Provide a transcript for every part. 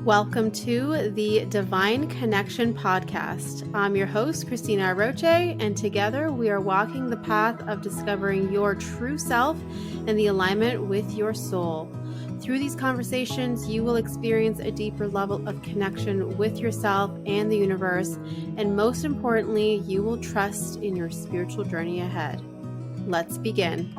Welcome to the Divine Connection Podcast. I'm your host, Cristina Aroche, and together we are walking the path of discovering your true self and the alignment with your soul. Through these conversations, you will experience a deeper level of connection with yourself and the universe, and most importantly, you will trust in your spiritual journey ahead. Let's begin.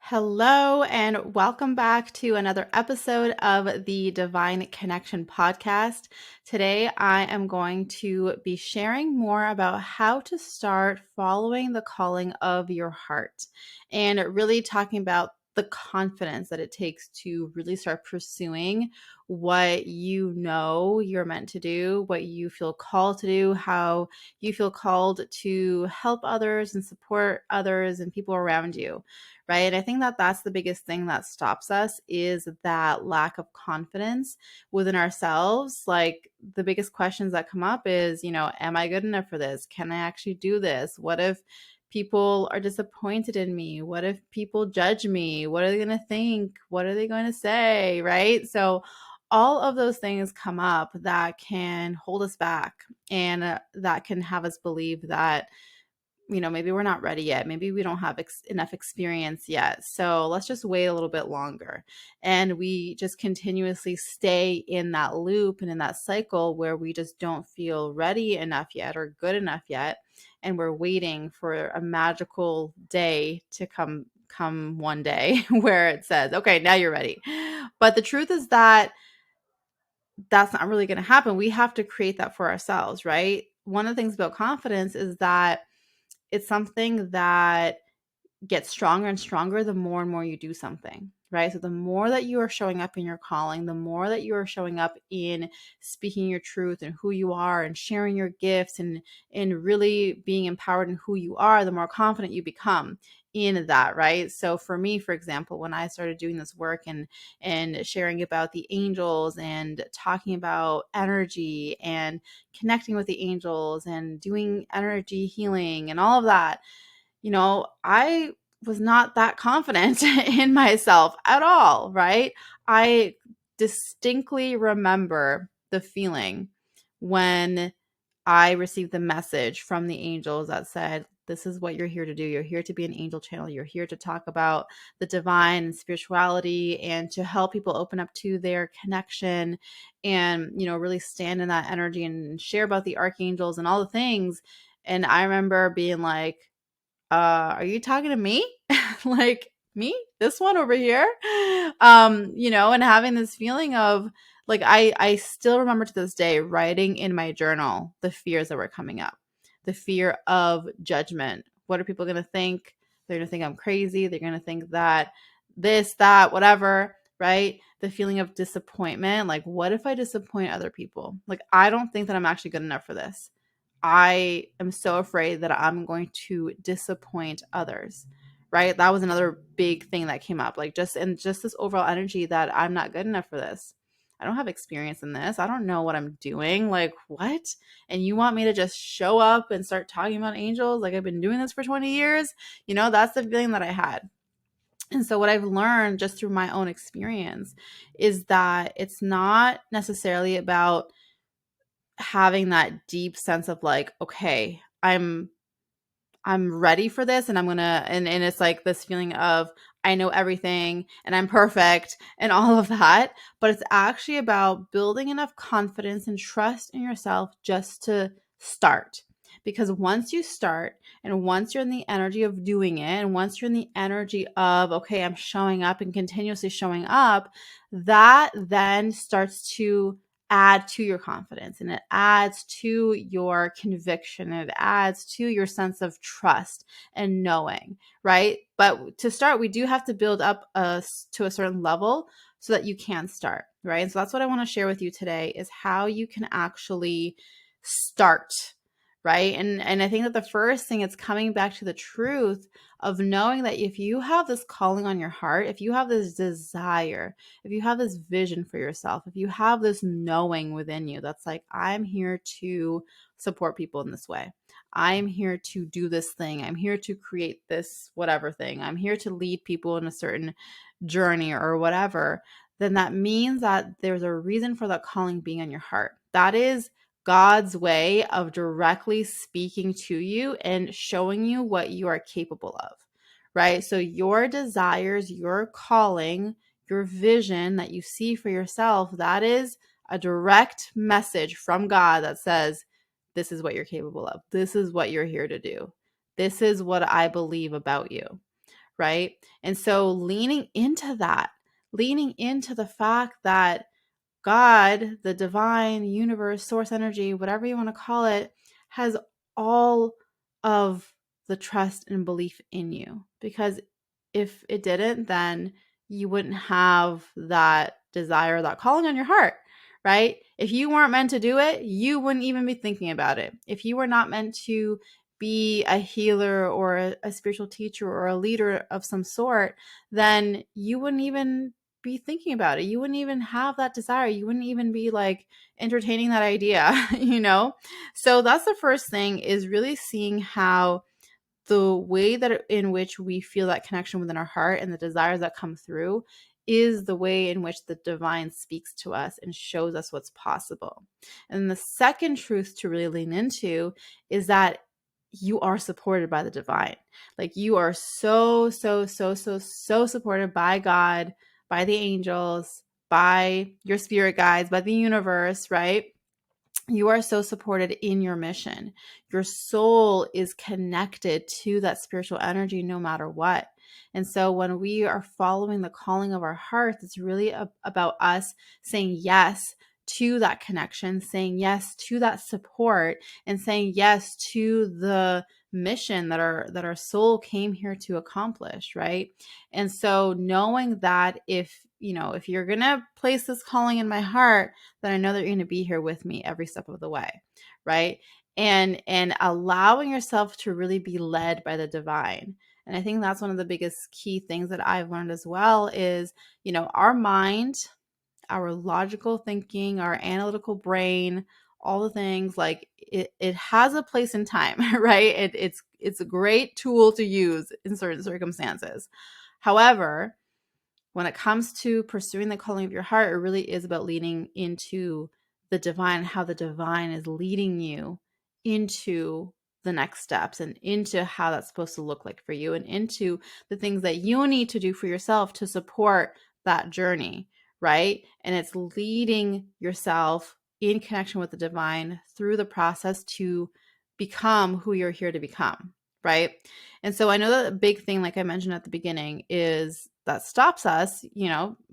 Hello, and welcome back to another episode of the Divine Connection Podcast. Today, I am going to be sharing more about how to start following the calling of your heart and really talking about the confidence that it takes to really start pursuing what you know you're meant to do, what you feel called to do, how you feel called to help others and support others and people around you. Right. I think that that's the biggest thing that stops us is that lack of confidence within ourselves. Like the biggest questions that come up is, am I good enough for this? Can I actually do this? What if people are disappointed in me? What if people judge me? What are they going to think? What are they going to say? Right. So all of those things come up that can hold us back and that can have us believe that maybe we're not ready yet. Maybe we don't have enough experience yet. So let's just wait a little bit longer. And we just continuously stay in that loop and in that cycle where we just don't feel ready enough yet or good enough yet. And we're waiting for a magical day to come one day where it says, okay, now you're ready. But the truth is that that's not really going to happen. We have to create that for ourselves, right? One of the things about confidence is that it's something that gets stronger and stronger the more and more you do something, right? So the more that you are showing up in your calling, the more that you are showing up in speaking your truth and who you are and sharing your gifts and really being empowered in who you are, the more confident you become in that, right? So for me, for example, when I started doing this work and sharing about the angels and talking about energy and connecting with the angels and doing energy healing and all of that, I was not that confident in myself at all, right? I distinctly remember the feeling when I received the message from the angels that said, this is what you're here to do. You're here to be an angel channel. You're here to talk about the divine and spirituality and to help people open up to their connection and, really stand in that energy and share about the archangels and all the things. And I remember being like, are you talking to me? Like me, this one over here? And having this feeling of like, I still remember to this day writing in my journal the fears that were coming up, the fear of judgment. What are people going to think? They're going to think I'm crazy. They're going to think that this, that, whatever, right? The feeling of disappointment. Like, what if I disappoint other people? Like, I don't think that I'm actually good enough for this. I am so afraid that I'm going to disappoint others, right? That was another big thing that came up, like just this overall energy that I'm not good enough for this. I don't have experience in this. I don't know what I'm doing. Like, what? And you want me to just show up and start talking about angels? Like, I've been doing this for 20 years. That's the feeling that I had. And so what I've learned just through my own experience is that it's not necessarily about having that deep sense of like, okay, I'm ready for this and I'm gonna and it's like this feeling of I know everything and I'm perfect and all of that. But it's actually about building enough confidence and trust in yourself just to start. Because once you start and once you're in the energy of doing it and once you're in the energy of, okay, I'm showing up and continuously showing up, that then starts to add to your confidence and it adds to your conviction and it adds to your sense of trust and knowing, right? But to start, we do have to build up to a certain level so that you can start, right? And so that's what I want to share with you today is how you can actually start, right? And I think that the first thing is coming back to the truth of knowing that if you have this calling on your heart, if you have this desire, if you have this vision for yourself, if you have this knowing within you that's like, I'm here to support people in this way. I'm here to do this thing. I'm here to create this whatever thing. I'm here to lead people in a certain journey or whatever. then that means that there's a reason for that calling being on your heart. That is God's way of directly speaking to you and showing you what you are capable of, right? So your desires, your calling, your vision that you see for yourself, that is a direct message from God that says, this is what you're capable of. This is what you're here to do. This is what I believe about you, right? And so leaning into the fact that God, the divine universe, source energy, whatever you want to call it, has all of the trust and belief in you. Because if it didn't, then you wouldn't have that desire, that calling on your heart, right? If you weren't meant to do it, you wouldn't even be thinking about it. If you were not meant to be a healer or a spiritual teacher or a leader of some sort, then you wouldn't even be thinking about it. You wouldn't even have that desire. You wouldn't even be like entertaining that idea, you know? So that's the first thing, is really seeing how the way that in which we feel that connection within our heart and the desires that come through is the way in which the divine speaks to us and shows us what's possible. And the second truth to really lean into is that you are supported by the divine. Like, you are so supported by God, by the angels, by your spirit guides, by the universe, right? You are so supported in your mission. Your soul is connected to that spiritual energy no matter what. And so when we are following the calling of our hearts, it's really about us saying yes to that connection, saying yes to that support, and saying yes to the mission that our soul came here to accomplish, right? And so knowing that if you're going to place this calling in my heart, then I know that you're going to be here with me every step of the way, right? And allowing yourself to really be led by the divine. And I think that's one of the biggest key things that I've learned as well is, our mind, our logical thinking, our analytical brain, all the things, like it has a place in time, right? It's a great tool to use in certain circumstances. However, when it comes to pursuing the calling of your heart, it really is about leaning into the divine, how the divine is leading you into the next steps and into how that's supposed to look like for you and into the things that you need to do for yourself to support that journey, right? And it's leading yourself in connection with the divine through the process to become who you're here to become, right? And so I know that a big thing, like I mentioned at the beginning, is that stops us,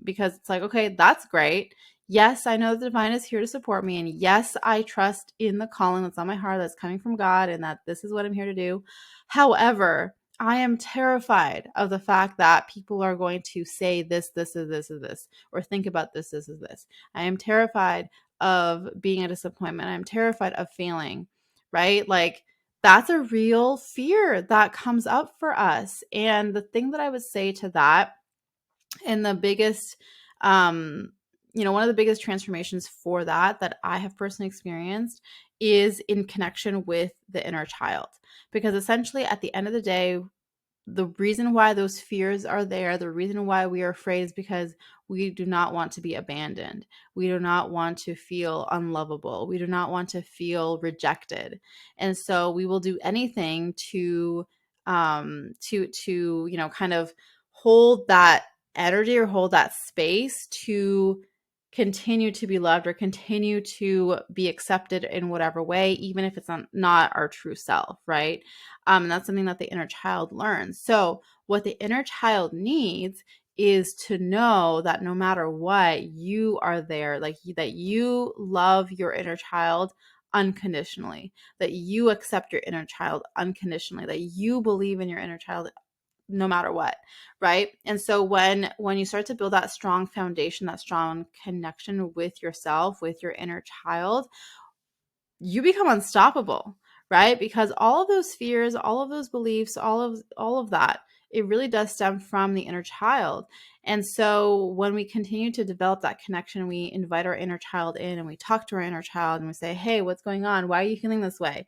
because it's like, okay, that's great. Yes, I know the divine is here to support me. And yes, I trust in the calling that's on my heart that's coming from God and that this is what I'm here to do. However, I am terrified of the fact that people are going to say this, this, or this, or this, or think about this, this, or this. I am terrified of being a disappointment. I'm terrified of failing, right? Like, that's a real fear that comes up for us. And the thing that I would say to that, and the biggest, one of the biggest transformations for that I have personally experienced is in connection with the inner child. Because essentially at the end of the day, the reason why those fears are there, the reason why we are afraid is because we do not want to be abandoned. We do not want to feel unlovable. We do not want to feel rejected. And so we will do anything to kind of hold that energy or hold that space to continue to be loved or continue to be accepted in whatever way, even if it's not our true self, right? And that's something that the inner child learns. So what the inner child needs is to know that no matter what, you are there, like that you love your inner child unconditionally, that you accept your inner child unconditionally, that you believe in your inner child no matter what, right? And so when you start to build that strong foundation, that strong connection with yourself, with your inner child, you become unstoppable, right? Because all of those fears, all of those beliefs, all of that, it really does stem from the inner child. And so when we continue to develop that connection, we invite our inner child in and we talk to our inner child and we say, hey, what's going on? Why are you feeling this way?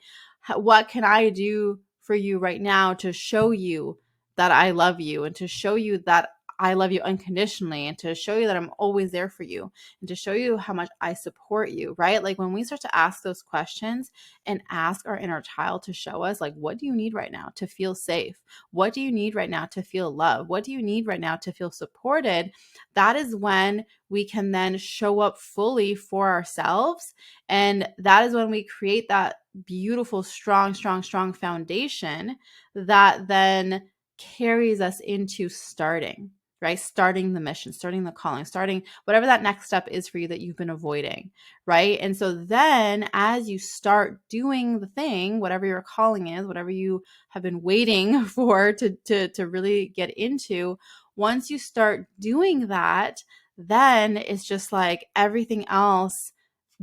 What can I do for you right now to show you that I love you and to show you that I love you unconditionally, and to show you that I'm always there for you, and to show you how much I support you, right? Like when we start to ask those questions and ask our inner child to show us, like, what do you need right now to feel safe? What do you need right now to feel loved? What do you need right now to feel supported? That is when we can then show up fully for ourselves. And that is when we create that beautiful, strong, strong, strong foundation that then carries us into starting, right? Starting the mission, starting the calling, starting whatever that next step is for you that you've been avoiding, right? And so then as you start doing the thing, whatever your calling is, whatever you have been waiting for to really get into, once you start doing that, then it's just like everything else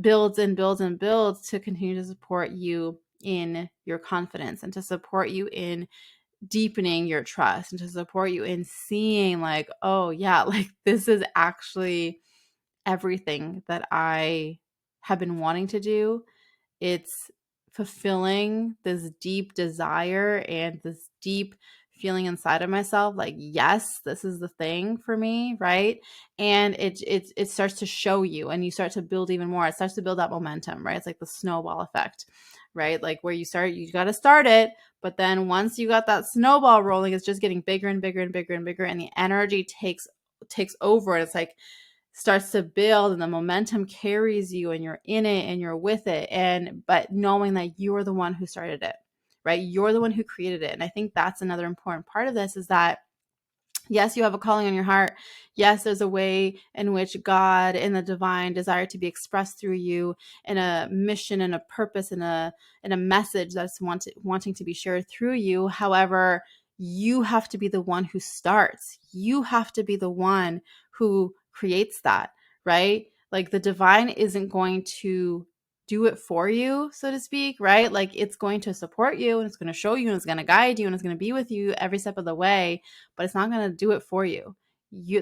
builds and builds and builds to continue to support you in your confidence, and to support you in deepening your trust, and to support you in seeing like, oh yeah, like this is actually everything that I have been wanting to do. It's fulfilling this deep desire and this deep feeling inside of myself, like, yes, this is the thing for me, right? And it starts to show you, and you start to build even more. It starts to build that momentum, right? It's like the snowball effect, right? Like where you start, you got to start it, but then once you got that snowball rolling, it's just getting bigger and bigger and bigger and bigger, and the energy takes over, and it's like starts to build, and the momentum carries you, and you're in it and you're with it, and but knowing that you're the one who started it, right? You're the one who created it. And I think that's another important part of this, is that yes, you have a calling on your heart. Yes, there's a way in which God and the divine desire to be expressed through you, in a mission and a purpose and a message that's wanting to be shared through you. However, you have to be the one who starts. You have to be the one who creates that, right? Like the divine isn't going to do it for you, so to speak, right? Like it's going to support you, and it's going to show you, and it's going to guide you, and it's going to be with you every step of the way, but it's not going to do it for you.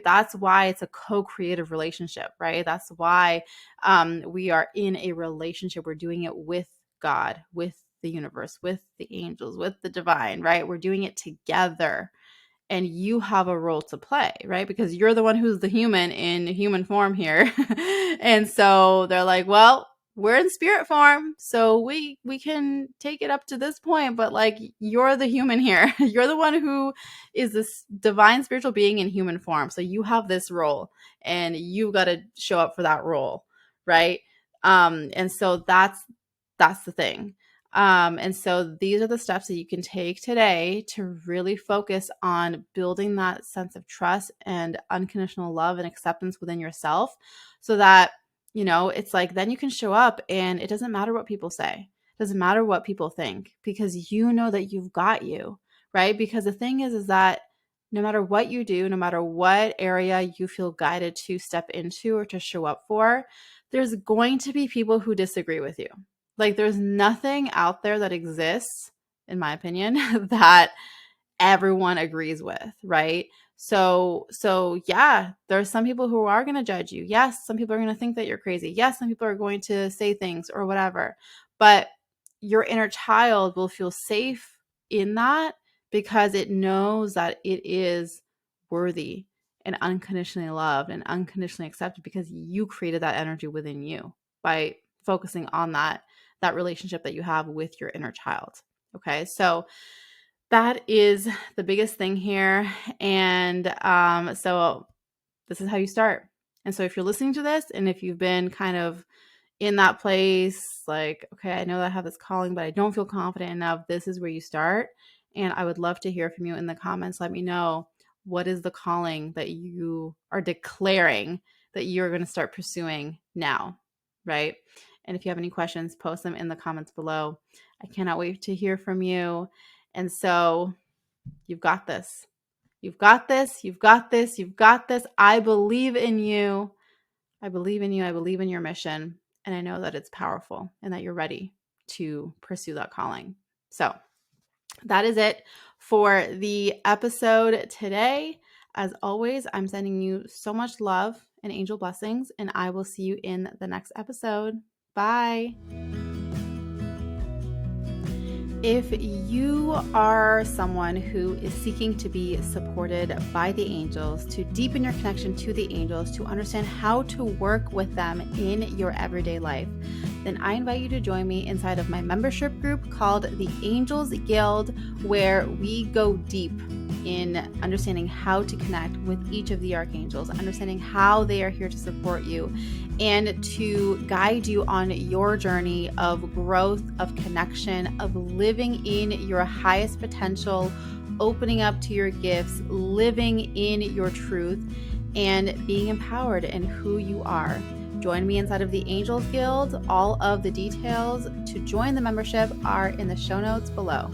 That's why it's a co-creative relationship, right? That's why we are in a relationship. We're doing it with God, with the universe, with the angels, with the divine, right? We're doing it together. And you have a role to play, right? Because you're the one who's the human in human form here. And so they're like, well, we're in spirit form, so we can take it up to this point, but like you're the human here. You're the one who is this divine spiritual being in human form. So you have this role, and you got to show up for that role, right? And so that's the thing. And so these are the steps that you can take today to really focus on building that sense of trust and unconditional love and acceptance within yourself, so that, you know, it's like then you can show up and it doesn't matter what people say. It doesn't matter what people think, because you know that you've got you, right? Because the thing is that no matter what you do, no matter what area you feel guided to step into or to show up for, there's going to be people who disagree with you. Like there's nothing out there that exists, in my opinion, that everyone agrees with, right? So yeah, there's some people who are going to judge you. Yes, some people are going to think that you're crazy. Yes, some people are going to say things or whatever. But your inner child will feel safe in that, because it knows that it is worthy and unconditionally loved and unconditionally accepted, because you created that energy within you by focusing on that relationship that you have with your inner child. Okay? So that is the biggest thing here. And so this is how you start. And so if you're listening to this, and if you've been kind of in that place, like, okay, I know that I have this calling, but I don't feel confident enough, this is where you start. And I would love to hear from you in the comments. Let me know, what is the calling that you are declaring that you're going to start pursuing now, right? And if you have any questions, post them in the comments below. I cannot wait to hear from you. And so you've got this. You've got this. You've got this. You've got this. I believe in you. I believe in you. I believe in your mission. And I know that it's powerful and that you're ready to pursue that calling. So that is it for the episode today. As always, I'm sending you so much love and angel blessings, and I will see you in the next episode. Bye. If you are someone who is seeking to be supported by the angels, to deepen your connection to the angels, to understand how to work with them in your everyday life, then I invite you to join me inside of my membership group called the Angels Guild, where we go deep in understanding how to connect with each of the archangels, understanding how they are here to support you, and to guide you on your journey of growth, of connection, of living in your highest potential, opening up to your gifts, living in your truth, and being empowered in who you are. Join me inside of the Angels Guild. All of the details to join the membership are in the show notes below.